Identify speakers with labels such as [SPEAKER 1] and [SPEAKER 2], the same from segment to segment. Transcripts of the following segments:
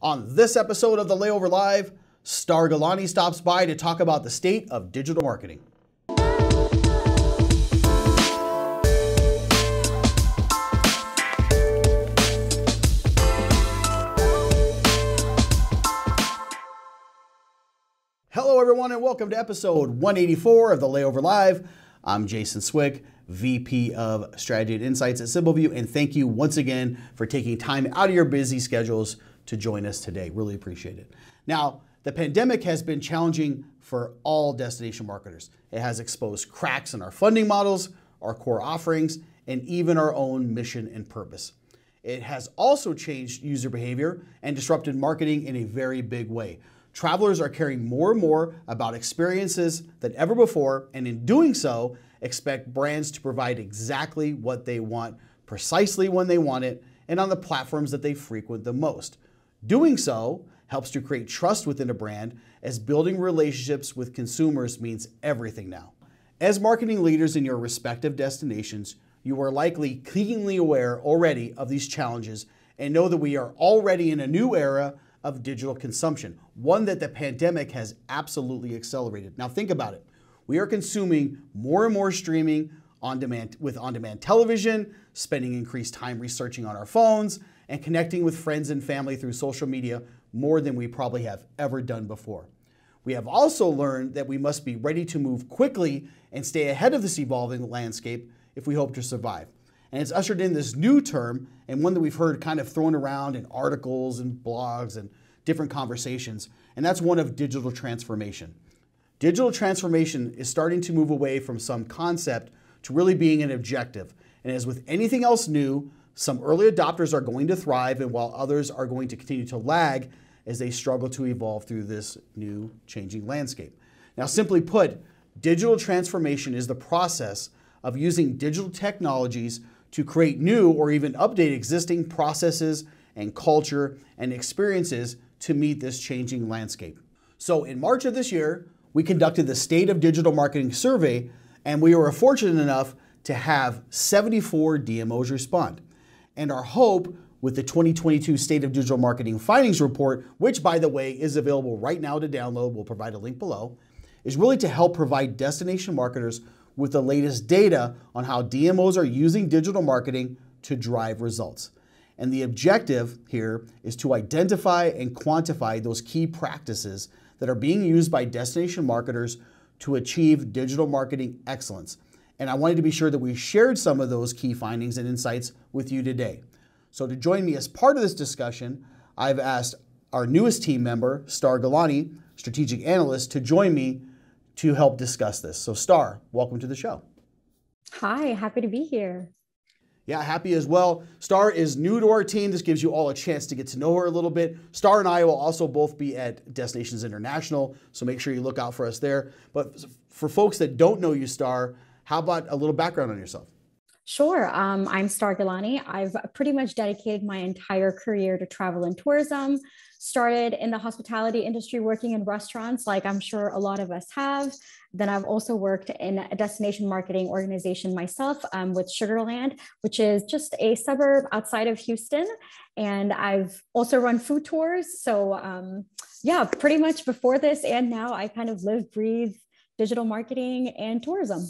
[SPEAKER 1] On this episode of the Layover Live, Star Gilani stops by to talk about the state of digital marketing. Hello everyone and welcome to episode 184 of the Layover Live. I'm Jason Swick, VP of Strategy and Insights at Simpleview, and thank you once again for taking time out of your busy schedules to join us today. Really appreciate it. Now, the pandemic has been challenging for all destination marketers. It has exposed cracks in our funding models, our core offerings, and even our own mission and purpose. It has also changed user behavior and disrupted marketing in a very big way. Travelers are caring more and more about experiences than ever before, and in doing so, expect brands to provide exactly what they want, precisely when they want it, and on the platforms that they frequent the most. Doing so helps to create trust within a brand, as building relationships with consumers means everything now. As marketing leaders in your respective destinations, you are likely keenly aware already of these challenges and know that we are already in a new era of digital consumption, one that the pandemic has absolutely accelerated. Now think about it. We are consuming more and more streaming with on-demand television, spending increased time researching on our phones, and connecting with friends and family through social media more than we probably have ever done before. We have also learned that we must be ready to move quickly and stay ahead of this evolving landscape if we hope to survive. And it's ushered in this new term, and one that we've heard kind of thrown around in articles and blogs and different conversations, and that's one of digital transformation. Digital transformation is starting to move away from some concept to really being an objective. And as with anything else new, some early adopters are going to thrive, and while others are going to continue to lag as they struggle to evolve through this new changing landscape. Now, simply put, digital transformation is the process of using digital technologies to create new or even update existing processes and culture and experiences to meet this changing landscape. So in March of this year, we conducted the State of Digital Marketing Survey, and we were fortunate enough to have 74 DMOs respond. And our hope with the 2022 State of Digital Marketing Findings Report, which by the way is available right now to download, we'll provide a link below, is really to help provide destination marketers with the latest data on how DMOs are using digital marketing to drive results. And the objective here is to identify and quantify those key practices that are being used by destination marketers to achieve digital marketing excellence. And I wanted to be sure that we shared some of those key findings and insights with you today. So to join me as part of this discussion, I've asked our newest team member, Star Gilani, Strategic Analyst, to join me to help discuss this. So Star, welcome to the show.
[SPEAKER 2] Hi, happy to be here.
[SPEAKER 1] Yeah, happy as well. Star is new to our team. This gives you all a chance to get to know her a little bit. Star and I will also both be at Destinations International, so make sure you look out for us there. But for folks that don't know you, Star, how about a little background on yourself?
[SPEAKER 2] Sure. I'm Star Gilani. I've pretty much dedicated my entire career to travel and tourism. Started in the hospitality industry working in restaurants, like I'm sure a lot of us have. Then I've also worked in a destination marketing organization myself with Sugarland, which is just a suburb outside of Houston. And I've also run food tours. So yeah, pretty much before this and now I kind of live, breathe digital marketing and tourism.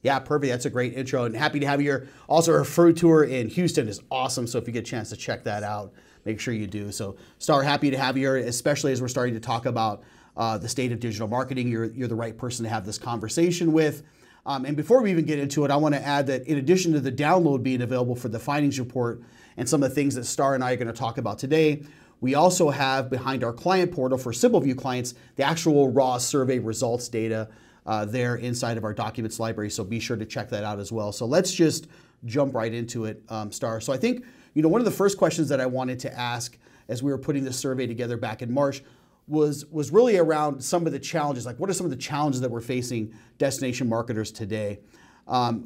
[SPEAKER 1] Yeah, perfect. That's a great intro, and happy to have you here. Also, our food tour in Houston is awesome, so if you get a chance to check that out, make sure you do. So, Star, happy to have you here, especially as we're starting to talk about the state of digital marketing. You're the right person to have this conversation with. And before we even get into it, I want to add that in addition to the download being available for the findings report and some of the things that Star and I are going to talk about today, we also have behind our client portal for Simpleview clients the actual raw survey results data there inside of our documents library, so be sure to check that out as well. So let's just jump right into it, Star. So I think, one of the first questions that I wanted to ask as we were putting this survey together back in March was really around some of the challenges, like what are some of the challenges that we're facing destination marketers today?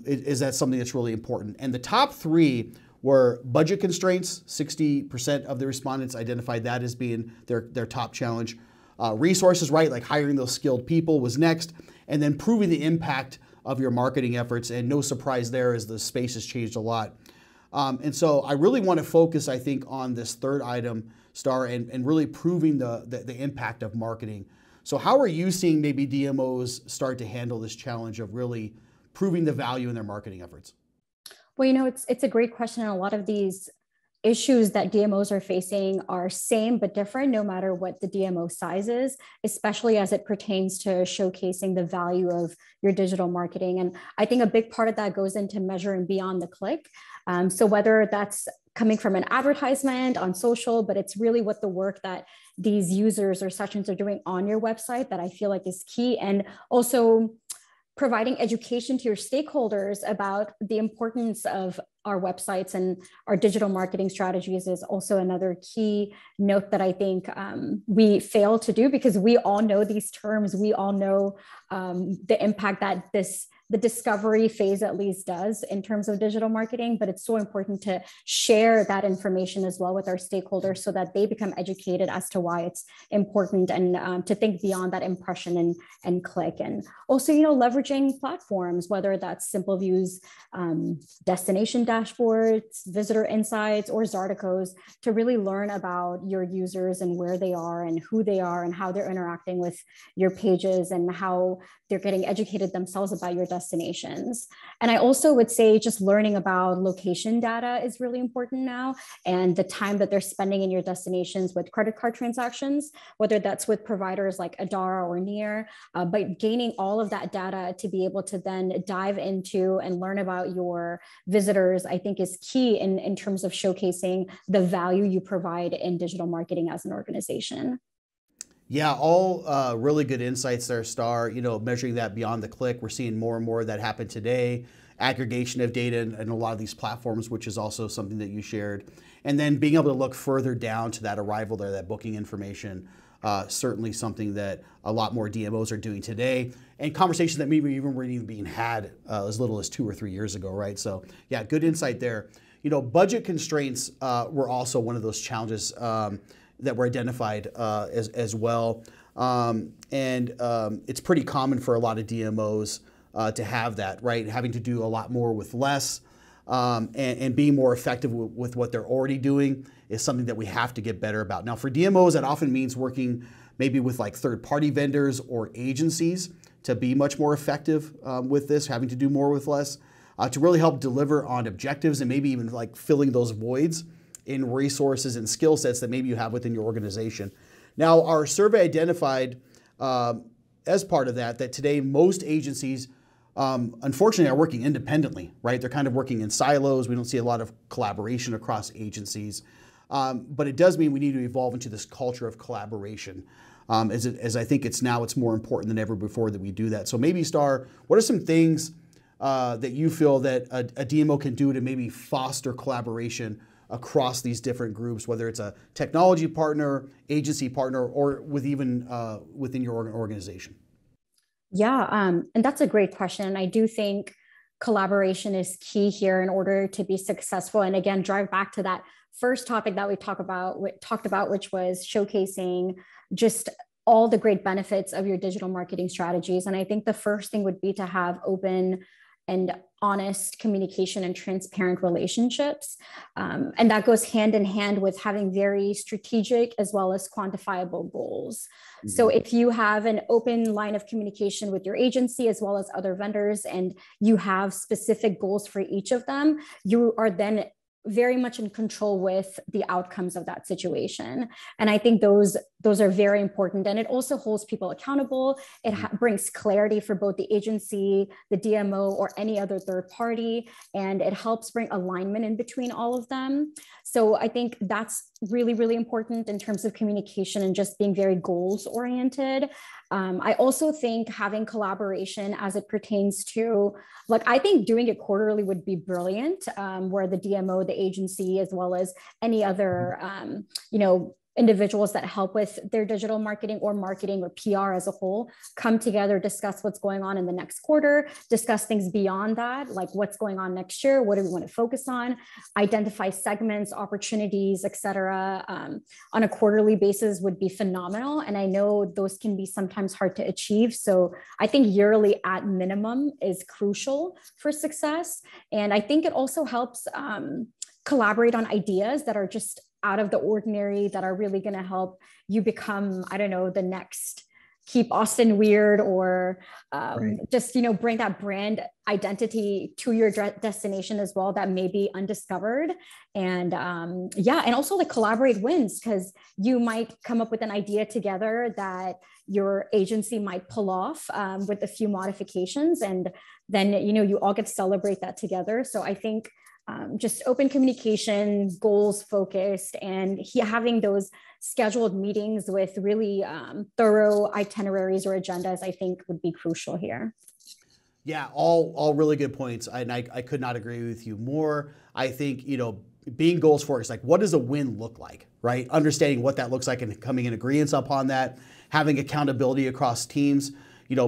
[SPEAKER 1] Is that something that's really important? And the top three were budget constraints. 60% of the respondents identified that as being their top challenge. Resources, right, like hiring those skilled people was next, and then proving the impact of your marketing efforts, and no surprise there as the space has changed a lot. And so I really want to focus, I think, on this third item, Star, and really proving the impact of marketing. So how are you seeing maybe DMOs start to handle this challenge of really proving the value in their marketing efforts?
[SPEAKER 2] Well, it's a great question. And a lot of these issues that DMOs are facing are same but different no matter what the DMO size is, especially as it pertains to showcasing the value of your digital marketing. And I think a big part of that goes into measuring beyond the click. So whether that's coming from an advertisement on social, but it's really what the work that these users or sessions are doing on your website that I feel like is key. And also providing education to your stakeholders about the importance of our websites and our digital marketing strategies is also another key note that I think we fail to do, because we all know these terms. We all know the impact that the discovery phase at least does in terms of digital marketing, but it's so important to share that information as well with our stakeholders so that they become educated as to why it's important, and to think beyond that impression and click. And also, leveraging platforms, whether that's Simpleview's destination dashboards, visitor insights, or Zarticos, to really learn about your users and where they are and who they are and how they're interacting with your pages and how they're getting educated themselves about your destinations. And I also would say just learning about location data is really important now, and the time that they're spending in your destinations with credit card transactions, whether that's with providers like Adara or Near, but gaining all of that data to be able to then dive into and learn about your visitors, I think is key in terms of showcasing the value you provide in digital marketing as an organization.
[SPEAKER 1] Yeah, all really good insights there, Star. Measuring that beyond the click, we're seeing more and more of that happen today. Aggregation of data in a lot of these platforms, which is also something that you shared. And then being able to look further down to that arrival there, that booking information, certainly something that a lot more DMOs are doing today. And conversations that maybe even were even being had as little as 2 or 3 years ago, right? So yeah, good insight there. Budget constraints were also one of those challenges that were identified as well. It's pretty common for a lot of DMOs to have that, right? Having to do a lot more with less, and being more effective with what they're already doing is something that we have to get better about. Now, for DMOs, that often means working maybe with like third-party vendors or agencies to be much more effective with this, having to do more with less, to really help deliver on objectives and maybe even like filling those voids in resources and skill sets that maybe you have within your organization. Now, our survey identified as part of that today most agencies, unfortunately, are working independently, right? They're kind of working in silos. We don't see a lot of collaboration across agencies. But it does mean we need to evolve into this culture of collaboration. As I think it's more important than ever before that we do that. So maybe, Star, what are some things that you feel that a DMO can do to maybe foster collaboration across these different groups, whether it's a technology partner, agency partner, or within your organization?
[SPEAKER 2] Yeah, and that's a great question. And I do think collaboration is key here in order to be successful. And again, drive back to that first topic that we talked about, which was showcasing just all the great benefits of your digital marketing strategies. And I think the first thing would be to have open and honest communication and transparent relationships. And that goes hand in hand with having very strategic as well as quantifiable goals. Mm-hmm. So if you have an open line of communication with your agency as well as other vendors, and you have specific goals for each of them, you are then very much in control with the outcomes of that situation. And I think those are very important. And it also holds people accountable. It brings clarity for both the agency, the DMO, or any other third party. And it helps bring alignment in between all of them. So I think that's really, really important in terms of communication and just being very goals oriented. I also think having collaboration as it pertains to, I think doing it quarterly would be brilliant, where the DMO, the agency, as well as any other, individuals that help with their digital marketing or PR as a whole, come together, discuss what's going on in the next quarter, discuss things beyond that, like what's going on next year, what do we want to focus on, identify segments, opportunities, et cetera, on a quarterly basis would be phenomenal. And I know those can be sometimes hard to achieve. So I think yearly at minimum is crucial for success. And I think it also helps collaborate on ideas that are just out of the ordinary that are really going to help you become, I don't know, the next Keep Austin Weird, or just, bring that brand identity to your destination as well that may be undiscovered. And and also like collaborate wins, because you might come up with an idea together that your agency might pull off with a few modifications, and then you all get to celebrate that together. So I think just open communication, goals focused, and having those scheduled meetings with really thorough itineraries or agendas, I think would be crucial here.
[SPEAKER 1] Yeah, all really good points. And I could not agree with you more. I think, being goals focused, like what does a win look like, right? Understanding what that looks like and coming in agreement upon that, having accountability across teams,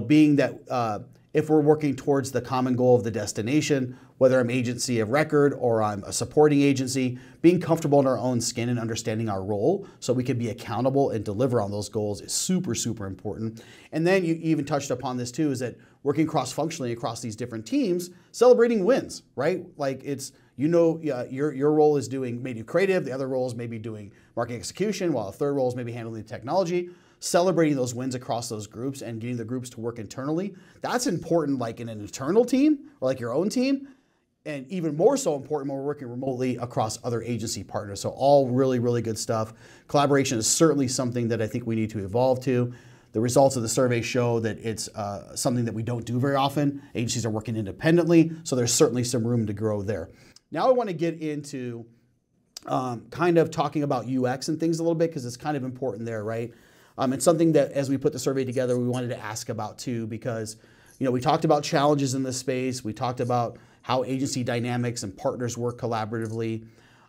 [SPEAKER 1] being that if we're working towards the common goal of the destination, whether I'm agency of record or I'm a supporting agency, being comfortable in our own skin and understanding our role so we can be accountable and deliver on those goals is super, super important. And then you even touched upon this too, is that working cross-functionally across these different teams, celebrating wins, right? Like it's, your role is doing maybe creative, the other role is maybe doing marketing execution, while the third role is maybe handling the technology. Celebrating those wins across those groups and getting the groups to work internally. That's important, like in an internal team or like your own team, and even more so important when we're working remotely across other agency partners. So all really, really good stuff. Collaboration is certainly something that I think we need to evolve to. The results of the survey show that it's something that we don't do very often. Agencies are working independently, so there's certainly some room to grow there. Now I want to get into kind of talking about UX and things a little bit, because it's kind of important there, right? It's something that as we put the survey together, we wanted to ask about too, because we talked about challenges in this space. We talked about how agency dynamics and partners work collaboratively,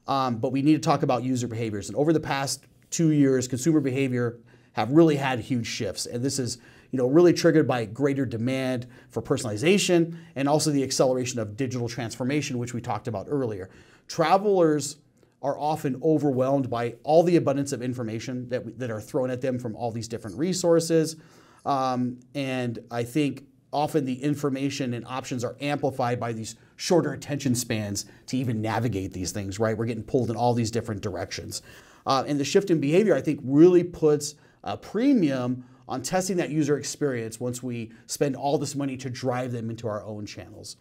[SPEAKER 1] but we need to talk about user behaviors. And over the past 2 years, consumer behavior have really had huge shifts. And this is really triggered by greater demand for personalization and also the acceleration of digital transformation, which we talked about earlier. Travelers are often overwhelmed by all the abundance of information that are thrown at them from all these different resources. And I think often the information and options are amplified by these shorter attention spans to even navigate these things, right? We're getting pulled in all these different directions. And the shift in behavior, I think, really puts a premium on testing that user experience once we spend all this money to drive them into our own channels.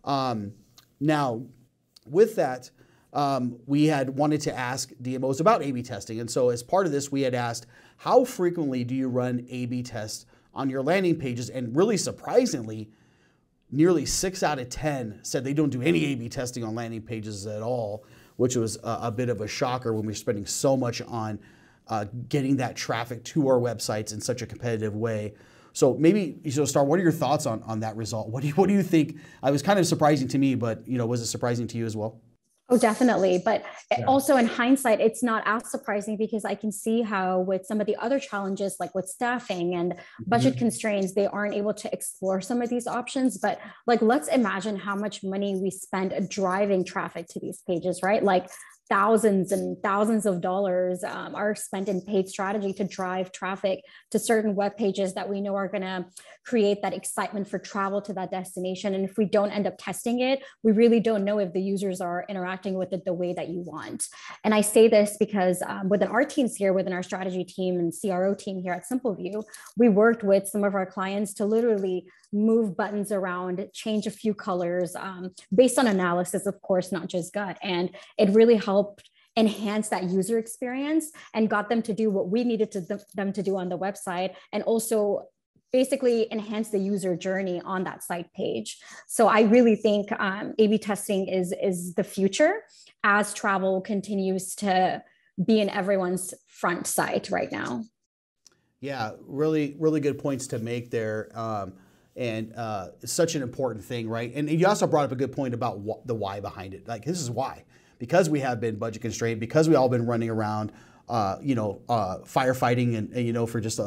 [SPEAKER 1] Now, with that, we had wanted to ask DMOs about A/B testing. And so as part of this, we had asked, how frequently do you run A/B tests on your landing pages? And really surprisingly, nearly 6 out of 10 said they don't do any A/B testing on landing pages at all, which was a bit of a shocker when we're spending so much on getting that traffic to our websites in such a competitive way. So maybe, Star, what are your thoughts on that result? What do you think? It was kind of surprising to me, but was it surprising to you as well?
[SPEAKER 2] Oh, definitely. But also in hindsight, it's not as surprising, because I can see how with some of the other challenges, like with staffing and budget constraints, they aren't able to explore some of these options. But like, let's imagine how much money we spend driving traffic to these pages, right? Like thousands and thousands of dollars are spent in paid strategy to drive traffic to certain web pages that we know are going to create that excitement for travel to that destination. And if we don't end up testing it, we really don't know if the users are interacting with it the way that you want. And I say this because within our teams here, within our strategy team and CRO team here at Simpleview, we worked with some of our clients to literally move buttons around, change a few colors based on analysis, of course, not just gut. And it really helped enhance that user experience and got them to do what we needed them to do on the website, and also basically enhance the user journey on that site page. So I really think A/B testing is the future as travel continues to be in everyone's front sight right now.
[SPEAKER 1] Yeah, really, really good points to make there. And it's such an important thing, right? And you also brought up a good point about the why behind it. Like, this is why. Because we have been budget constrained, because we all been running around, firefighting and for just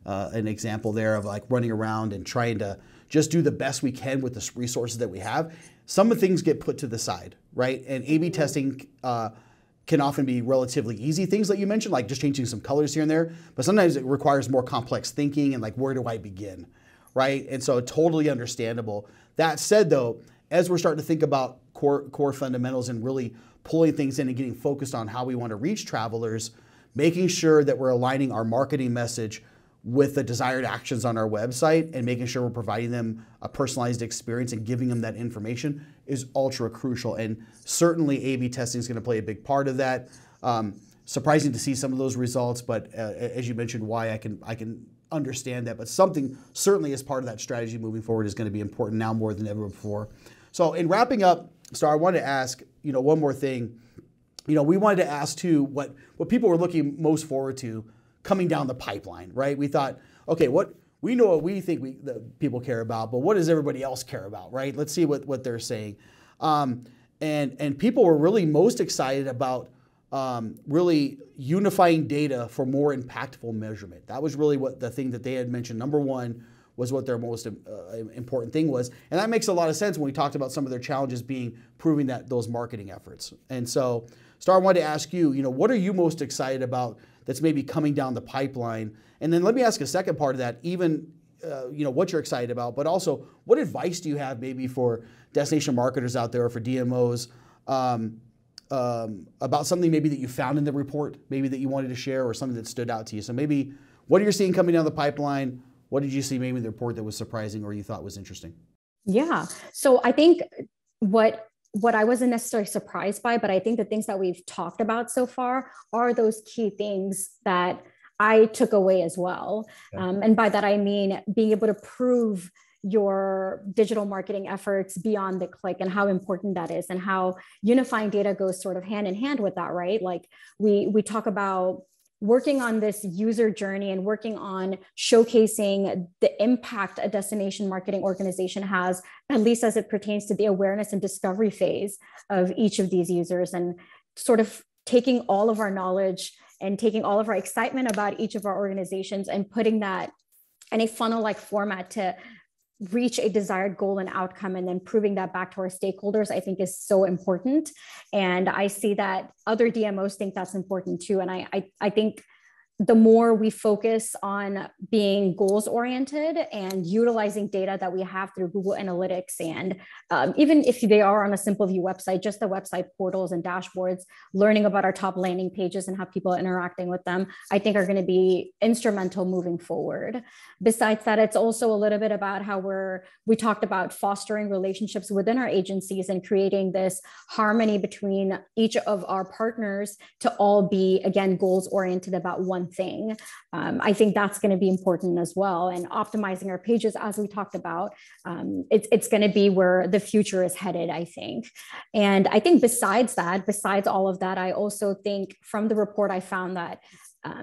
[SPEAKER 1] an example there of like running around and trying to just do the best we can with the resources that we have. Some of things get put to the side, right? And A/B testing can often be relatively easy things like you mentioned, like just changing some colors here and there. But sometimes it requires more complex thinking and like, where do I begin? Right? And so totally understandable. That said though, as we're starting to think about core fundamentals and really pulling things in and getting focused on how we want to reach travelers, making sure that we're aligning our marketing message with the desired actions on our website and making sure we're providing them a personalized experience and giving them that information is ultra crucial. And certainly A/B testing is going to play a big part of that. Surprising to see some of those results, but as you mentioned, why I can understand that. But something certainly as part of that strategy moving forward is going to be important now more than ever before. So in wrapping up, Star, I wanted to ask, one more thing. We wanted to ask too what people were looking most forward to coming down the pipeline, right? We thought, okay, we know what we think the people care about, but what does everybody else care about, right? Let's see what they're saying. And people were really most excited about really unifying data for more impactful measurement. That was really what the thing that they had mentioned. Number one was what their most important thing was. And that makes a lot of sense when we talked about some of their challenges being proving those marketing efforts. And so, Star, I wanted to ask you, what are you most excited about that's maybe coming down the pipeline? And then let me ask a second part of that, even what you're excited about, but also what advice do you have maybe for destination marketers out there or for DMOs about something maybe that you found in the report, maybe that you wanted to share or something that stood out to you? So maybe what are you seeing coming down the pipeline? What did you see maybe in the report that was surprising or you thought was interesting?
[SPEAKER 2] Yeah. So I think what I wasn't necessarily surprised by, but I think the things that we've talked about so far are those key things that I took away as well. Okay. And by that, I mean being able to prove your digital marketing efforts beyond the click and how important that is and how unifying data goes sort of hand in hand with that, right? Like we talk about working on this user journey and working on showcasing the impact a destination marketing organization has, at least as it pertains to the awareness and discovery phase of each of these users, and sort of taking all of our knowledge and taking all of our excitement about each of our organizations and putting that in a funnel-like format to reach a desired goal and outcome, and then proving that back to our stakeholders, I think is so important. And I see that other DMOs think that's important too. And I think the more we focus on being goals oriented and utilizing data that we have through Google Analytics, and even if they are on a Simpleview website, just the website portals and dashboards, learning about our top landing pages and how people are interacting with them, I think are going to be instrumental moving forward. Besides that, it's also a little bit about how we talked about fostering relationships within our agencies and creating this harmony between each of our partners to all be, again, goals oriented about one thing. I think that's going to be important as well. And optimizing our pages, as we talked about, it's going to be where the future is headed, I think. And I think besides all of that, I also think from the report, I found that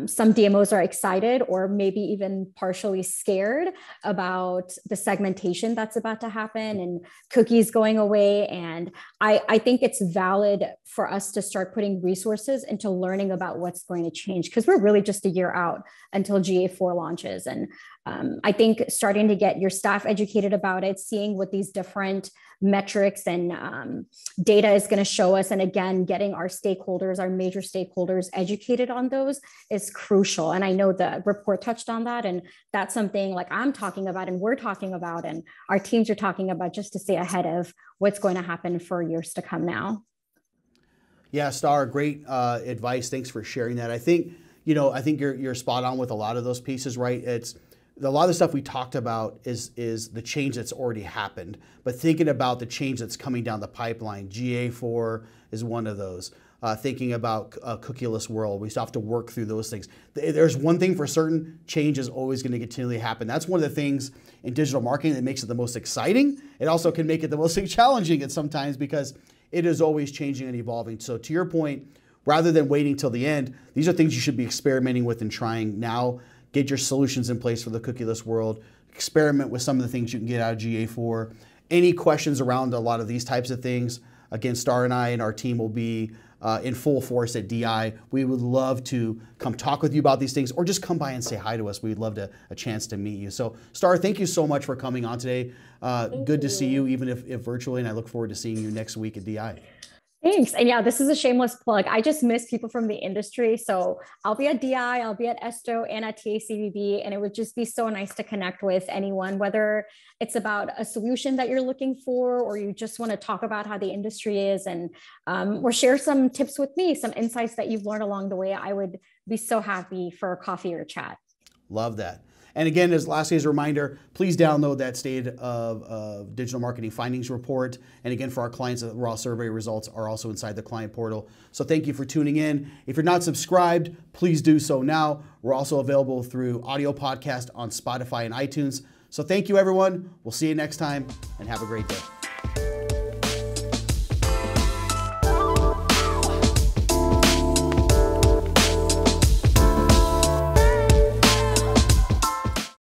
[SPEAKER 2] some DMOs are excited or maybe even partially scared about the segmentation that's about to happen and cookies going away. And I think it's valid for us to start putting resources into learning about what's going to change, because we're really just a year out until GA4 launches. And I think starting to get your staff educated about it, seeing what these different metrics and data is going to show us, and again, getting our stakeholders, our major stakeholders educated on those is crucial. And I know the report touched on that, and that's something like I'm talking about and we're talking about and our teams are talking about, just to stay ahead of what's going to happen for years to come now.
[SPEAKER 1] Yeah, Star, great advice. Thanks for sharing that. I think you're spot on with a lot of those pieces, right? It's a lot of the stuff we talked about is the change that's already happened, but thinking about the change that's coming down the pipeline, GA4 is one of those. Thinking about a cookieless world, we still have to work through those things. There's one thing for certain, change is always going to continually happen. That's one of the things in digital marketing that makes it the most exciting. It also can make it the most challenging at sometimes, because it is always changing and evolving. So to your point, rather than waiting till the end, these are things you should be experimenting with and trying now. Get your solutions in place for the cookieless world. Experiment with some of the things you can get out of GA4. Any questions around a lot of these types of things, again, Star and I and our team will be in full force at DI. We would love to come talk with you about these things, or just come by and say hi to us. We'd love a chance to meet you. So Star, thank you so much for coming on today. Good to see you, even if virtually, and I look forward to seeing you next week at DI.
[SPEAKER 2] Thanks. And yeah, this is a shameless plug. I just miss people from the industry. So I'll be at DI, I'll be at Esto and at TACVB. And it would just be so nice to connect with anyone, whether it's about a solution that you're looking for, or you just want to talk about how the industry is, and or share some tips with me, some insights that you've learned along the way. I would be so happy for a coffee or chat.
[SPEAKER 1] Love that. And again, lastly, as a reminder, please download that State of Digital Marketing Findings Report. And again, for our clients, the raw survey results are also inside the client portal. So thank you for tuning in. If you're not subscribed, please do so now. We're also available through audio podcast on Spotify and iTunes. So thank you, everyone. We'll see you next time, and have a great day.